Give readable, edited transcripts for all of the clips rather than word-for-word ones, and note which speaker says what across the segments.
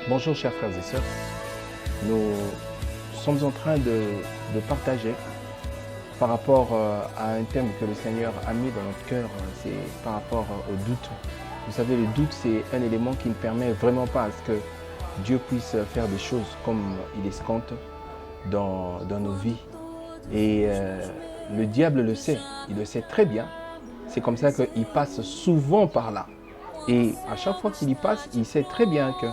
Speaker 1: Bonjour chers frères et sœurs, nous sommes en train de partager par rapport à un thème que le Seigneur a mis dans notre cœur, c'est par rapport au doute. Vous savez, le doute, c'est un élément qui ne permet vraiment pas à ce que Dieu puisse faire des choses comme il escompte dans nos vies. Et le diable le sait, il le sait très bien. C'est comme ça qu'il passe souvent par là. Et à chaque fois qu'il y passe, il sait très bien que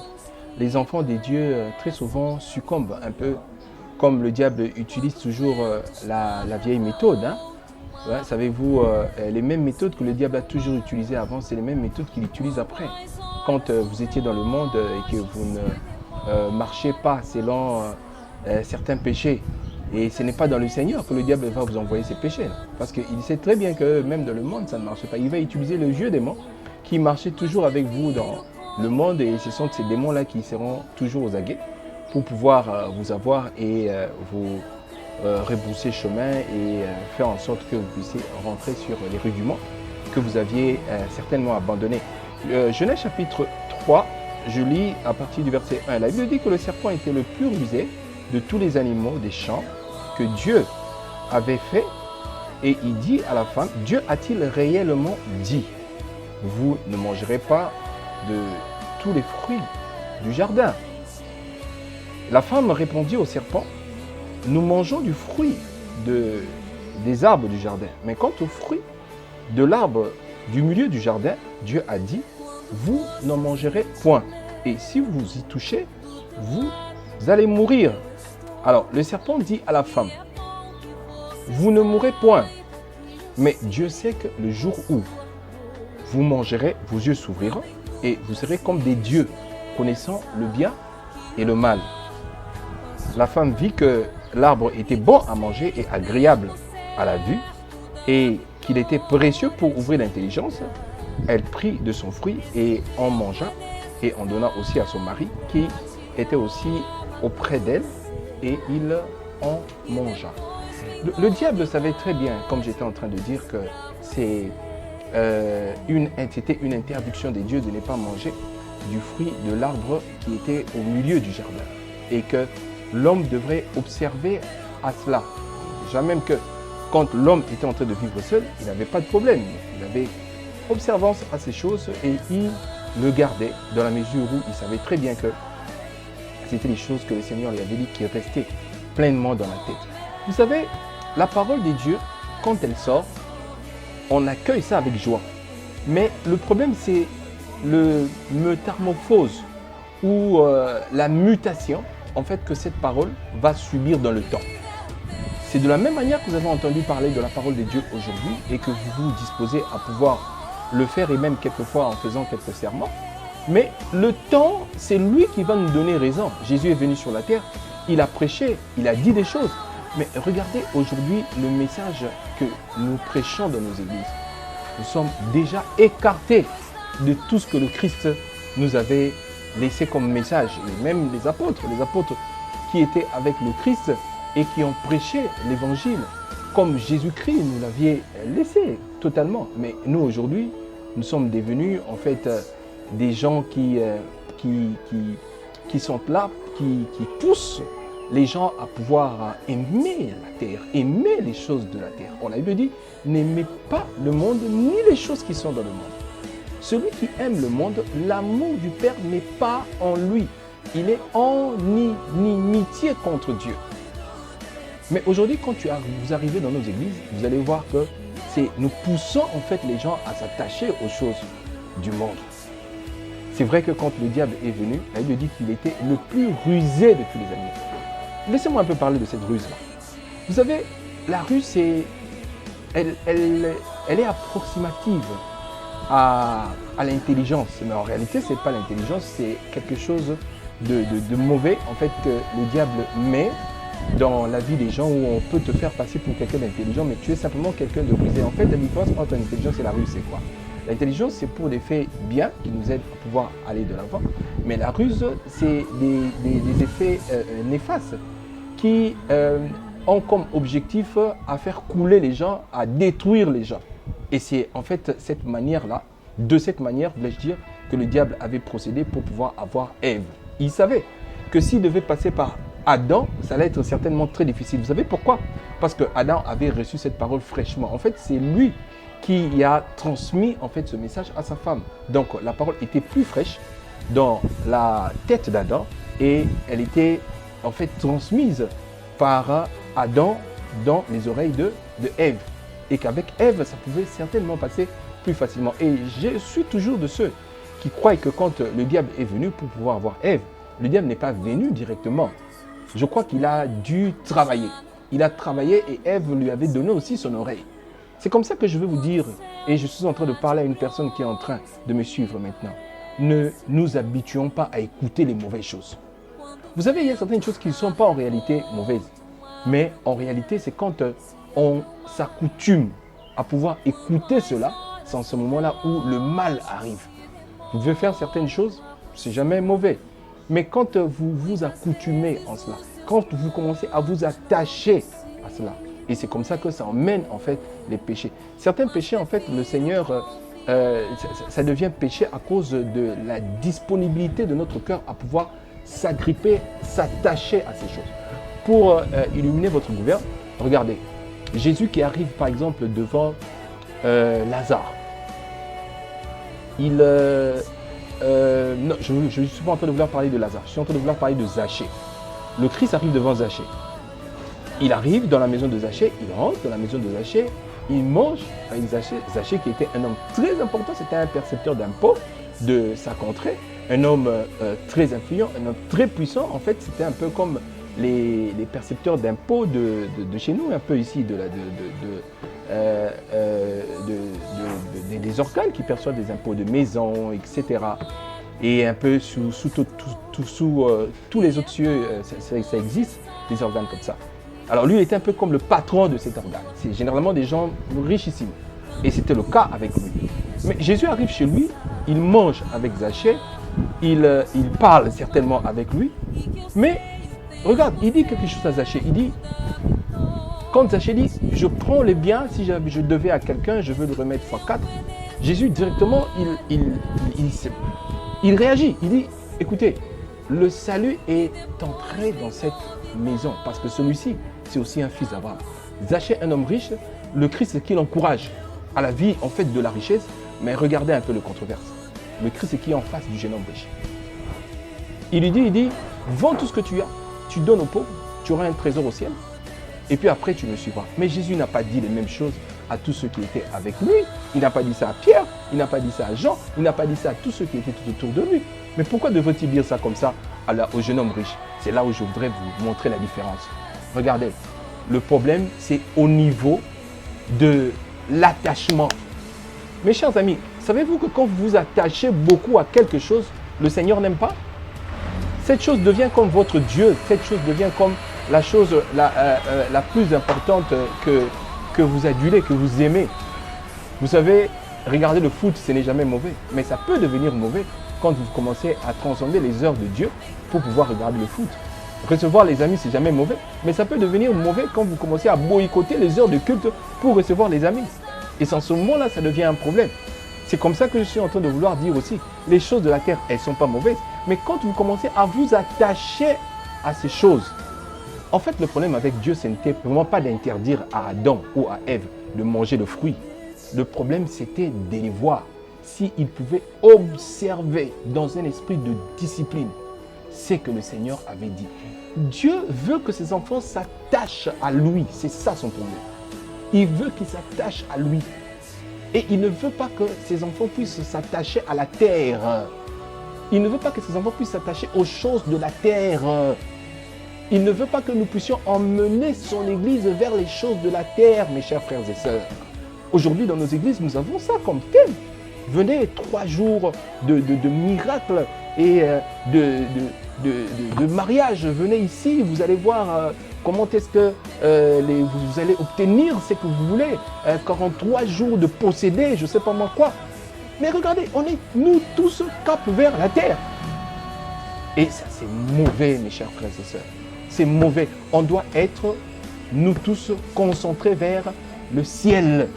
Speaker 1: les enfants des dieux très souvent succombent un peu, comme le diable utilise toujours la vieille méthode. Ouais, savez-vous, les mêmes méthodes que le diable a toujours utilisées avant, c'est les mêmes méthodes qu'il utilise après. Quand vous étiez dans le monde et que vous ne marchez pas selon certains péchés, et ce n'est pas dans le Seigneur que le diable va vous envoyer ses péchés. Parce qu'il sait très bien que même dans le monde, ça ne marche pas. Il va utiliser le jeu des démons qui marchait toujours avec vous dans le monde, et ce sont ces démons-là qui seront toujours aux aguets pour pouvoir vous avoir et vous rebrousser chemin et faire en sorte que vous puissiez rentrer sur les rudiments que vous aviez certainement abandonnés. Genèse chapitre 3, je lis à partir du verset 1. La Bible dit que le serpent était le plus rusé de tous les animaux des champs que Dieu avait fait, et il dit à la femme, Dieu a-t-il réellement dit, vous ne mangerez pas de tous les fruits du jardin? La femme répondit au serpent, nous mangeons du fruit des arbres du jardin, mais quant au fruit de l'arbre du milieu du jardin, Dieu a dit, vous n'en mangerez point, et si vous y touchez, vous allez mourir. Alors le serpent dit à la femme, vous ne mourrez point, mais Dieu sait que le jour où vous mangerez, vos yeux s'ouvriront et vous serez comme des dieux, connaissant le bien et le mal. La femme vit que l'arbre était bon à manger et agréable à la vue, et qu'il était précieux pour ouvrir l'intelligence. Elle prit de son fruit et en mangea, et en donna aussi à son mari qui était aussi auprès d'elle, et il en mangea. Le diable savait très bien, comme j'étais en train de dire, que c'était une interdiction des dieux de ne pas manger du fruit de l'arbre qui était au milieu du jardin, et que l'homme devrait observer à cela. Déjà même que quand l'homme était en train de vivre seul, il n'avait pas de problème. Il avait observance à ces choses et il le gardait dans la mesure où il savait très bien que c'était les choses que le Seigneur lui avait dit qui restaient pleinement dans la tête. Vous savez, la parole de Dieu, quand elle sort, on accueille ça avec joie. Mais le problème, c'est le métamorphose ou la mutation en fait que cette parole va subir dans le temps. C'est de la même manière que vous avez entendu parler de la parole de Dieu aujourd'hui et que vous vous disposez à pouvoir le faire, et même quelquefois en faisant quelques serments. Mais le temps, c'est lui qui va nous donner raison. Jésus est venu sur la terre, il a prêché, il a dit des choses. Mais regardez aujourd'hui le message que nous prêchons dans nos églises. Nous sommes déjà écartés de tout ce que le Christ nous avait laissé comme message. Et même les apôtres qui étaient avec le Christ et qui ont prêché l'évangile comme Jésus-Christ nous l'avait laissé totalement. Mais nous aujourd'hui, nous sommes devenus en fait des gens qui sont là, qui poussent les gens à pouvoir aimer la terre, aimer les choses de la terre. On a dit, n'aimez pas le monde ni les choses qui sont dans le monde. Celui qui aime le monde, l'amour du Père n'est pas en lui. Il est en inimitié contre Dieu. Mais aujourd'hui, quand vous arrivez dans nos églises, vous allez voir que nous poussons en fait les gens à s'attacher aux choses du monde. C'est vrai que quand le diable est venu, il dit qu'il était le plus rusé de tous les animaux. Laissez-moi un peu parler de cette ruse-là. Vous savez, la ruse, elle est approximative à l'intelligence. Mais en réalité, ce n'est pas l'intelligence, c'est quelque chose de mauvais en fait que le diable met dans la vie des gens, où on peut te faire passer pour quelqu'un d'intelligent, mais tu es simplement quelqu'un de rusé. En fait, la différence entre l'intelligence et la ruse, c'est quoi? L'intelligence, c'est pour des faits bien qui nous aident à pouvoir aller de l'avant. Mais la ruse, c'est des effets néfastes qui ont comme objectif à faire couler les gens, à détruire les gens. Et c'est en fait de cette manière, voulais-je dire, que le diable avait procédé pour pouvoir avoir Ève. il savait que s'il devait passer par Adam, ça allait être certainement très difficile. Vous savez pourquoi? Parce que Adam avait reçu cette parole fraîchement. En fait, c'est lui qui a transmis en fait ce message à sa femme. Donc la parole était plus fraîche dans la tête d'Adam et elle était en fait transmise par Adam dans les oreilles de Ève. Et qu'avec Ève, ça pouvait certainement passer plus facilement. Et je suis toujours de ceux qui croient que quand le diable est venu pour pouvoir avoir Ève, le diable n'est pas venu directement. Je crois qu'il a dû travailler. Il a travaillé et Ève lui avait donné aussi son oreille. C'est comme ça que je veux vous dire, et je suis en train de parler à une personne qui est en train de me suivre maintenant. Ne nous habituons pas à écouter les mauvaises choses. Vous savez, il y a certaines choses qui ne sont pas en réalité mauvaises. Mais en réalité, c'est quand on s'accoutume à pouvoir écouter cela, c'est en ce moment-là où le mal arrive. Vous devez faire certaines choses, c'est jamais mauvais. Mais quand vous vous accoutumez en cela, quand vous commencez à vous attacher à cela, et c'est comme ça que ça emmène en fait les péchés. Certains péchés, en fait, le Seigneur, ça devient péché à cause de la disponibilité de notre cœur à pouvoir s'agripper, s'attacher à ces choses. Pour illuminer votre gouverne, regardez, Jésus qui arrive par exemple devant Lazare. Non, je ne suis pas en train de vouloir parler de Lazare, je suis en train de vouloir parler de Zachée. Le Christ arrive devant Zachée. Il arrive dans la maison de Zachée, il rentre dans la maison de Zachée, il mange avec Zachée. Zachée qui était un homme très important, c'était un percepteur d'impôts de sa contrée, un homme très influent, un homme très puissant. En fait, c'était un peu comme les percepteurs d'impôts de chez nous, un peu ici, des organes qui perçoivent des impôts de maison, etc. Et un peu sous tous les autres cieux, ça existe, des organes comme ça. Alors lui, il était un peu comme le patron de cet organe. C'est généralement des gens richissimes. Et c'était le cas avec lui. Mais Jésus arrive chez lui, il mange avec Zachée, il parle certainement avec lui. Mais regarde, il dit quelque chose à Zachée. Il dit, quand Zachée dit, je prends les biens, si je devais à quelqu'un, je veux le remettre x4. Jésus directement, il réagit. Il dit, écoutez, le salut est entré dans cette maison parce que celui-ci, c'est aussi un fils d'Abraham. Zachée, un homme riche, le Christ, c'est qui l'encourage à la vie en fait de la richesse. Mais regardez un peu le controverse. Le Christ, c'est qui est en face du jeune homme riche. Il lui dit, vends tout ce que tu as, tu donnes aux pauvres, tu auras un trésor au ciel. Et puis après, tu me suivras. Mais Jésus n'a pas dit les mêmes choses à tous ceux qui étaient avec lui. Il n'a pas dit ça à Pierre, il n'a pas dit ça à Jean, il n'a pas dit ça à tous ceux qui étaient tout autour de lui. Mais pourquoi devrait-il dire ça comme ça au jeune homme riche? C'est là où je voudrais vous montrer la différence. Regardez, le problème, c'est au niveau de l'attachement. Mes chers amis, savez-vous que quand vous vous attachez beaucoup à quelque chose, le Seigneur n'aime pas? Cette chose devient comme votre Dieu, cette chose devient comme la chose la plus importante que vous adulez, que vous aimez. Vous savez, regarder le foot, ce n'est jamais mauvais, mais ça peut devenir mauvais quand vous commencez à transcender les heures de Dieu pour pouvoir regarder le foot. Recevoir les amis, c'est jamais mauvais, mais ça peut devenir mauvais quand vous commencez à boycotter les heures de culte pour recevoir les amis. Et c'est en ce moment-là, ça devient un problème. C'est comme ça que je suis en train de vouloir dire aussi, les choses de la terre, elles ne sont pas mauvaises, mais quand vous commencez à vous attacher à ces choses, en fait, le problème avec Dieu, ce n'était vraiment pas d'interdire à Adam ou à Ève de manger le fruit. Le problème, c'était de les voir s'ils pouvaient observer dans un esprit de discipline ce que le Seigneur avait dit. Dieu veut que ses enfants s'attachent à lui. C'est ça son problème. Il veut qu'ils s'attachent à lui. Et il ne veut pas que ses enfants puissent s'attacher à la terre. Il ne veut pas que ses enfants puissent s'attacher aux choses de la terre. Il ne veut pas que nous puissions emmener son Église vers les choses de la terre, mes chers frères et sœurs. Aujourd'hui, dans nos églises, nous avons ça comme thème. Venez, 3 jours de miracles et de mariage. Venez ici, vous allez voir comment est-ce que vous allez obtenir ce que vous voulez. 43 jours de posséder, je ne sais pas moi quoi. Mais regardez, nous tous cap vers la terre. Et ça, c'est mauvais, mes chers frères et sœurs. C'est mauvais. On doit être, nous tous, concentrés vers le ciel.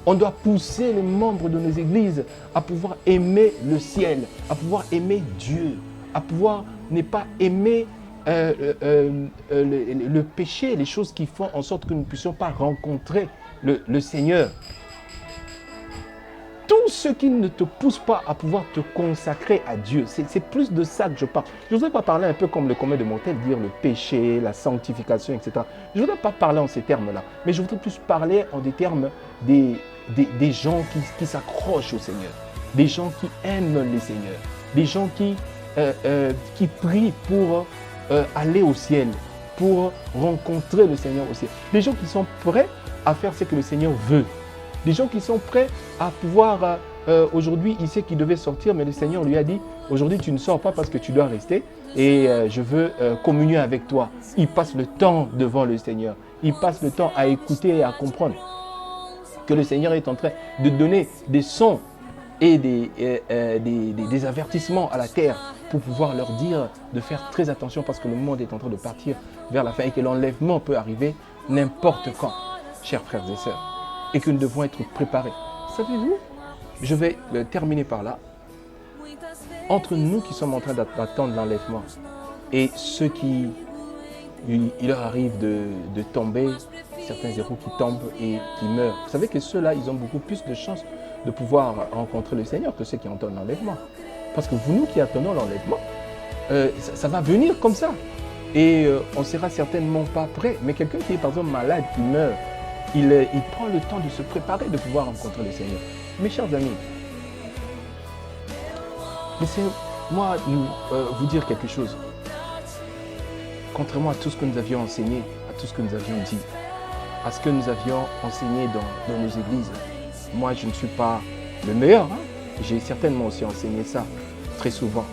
Speaker 1: On doit pousser les membres de nos églises à pouvoir aimer le ciel, à pouvoir aimer Dieu, à pouvoir ne pas aimer le péché, les choses qui font en sorte que nous ne puissions pas rencontrer le Seigneur. Tout ce qui ne te pousse pas à pouvoir te consacrer à Dieu, c'est plus de ça que je parle. Je ne voudrais pas parler un peu comme le commun de mortels, dire le péché, la sanctification, etc. Je ne voudrais pas parler en ces termes-là, mais je voudrais plus parler en des termes des gens qui s'accrochent au Seigneur, des gens qui aiment les Seigneurs, des gens qui prient pour aller au ciel, pour rencontrer le Seigneur au ciel, des gens qui sont prêts à faire ce que le Seigneur veut. Des gens qui sont prêts à pouvoir, aujourd'hui, il sait qu'il devait sortir, mais le Seigneur lui a dit, aujourd'hui tu ne sors pas parce que tu dois rester et je veux communier avec toi. Il passe le temps devant le Seigneur. Il passe le temps à écouter et à comprendre que le Seigneur est en train de donner des sons et des avertissements à la terre pour pouvoir leur dire de faire très attention parce que le monde est en train de partir vers la fin et que l'enlèvement peut arriver n'importe quand, chers frères et sœurs. Et que nous devons être préparés. Savez-vous, je vais terminer par là. Entre nous qui sommes en train d'attendre l'enlèvement et ceux qui, il leur arrive de tomber, certains héros qui tombent et qui meurent. Vous savez que ceux-là, ils ont beaucoup plus de chances de pouvoir rencontrer le Seigneur que ceux qui attendent l'enlèvement. Parce que nous qui attendons l'enlèvement, ça va venir comme ça. Et on ne sera certainement pas prêt. Mais quelqu'un qui est par exemple malade, qui meurt, il prend le temps de se préparer, de pouvoir rencontrer le Seigneur. Mes chers amis, laissez-moi vous dire quelque chose. Contrairement à tout ce que nous avions enseigné, à tout ce que nous avions dit, à ce que nous avions enseigné dans nos églises, moi je ne suis pas le meilleur. J'ai certainement aussi enseigné ça très souvent.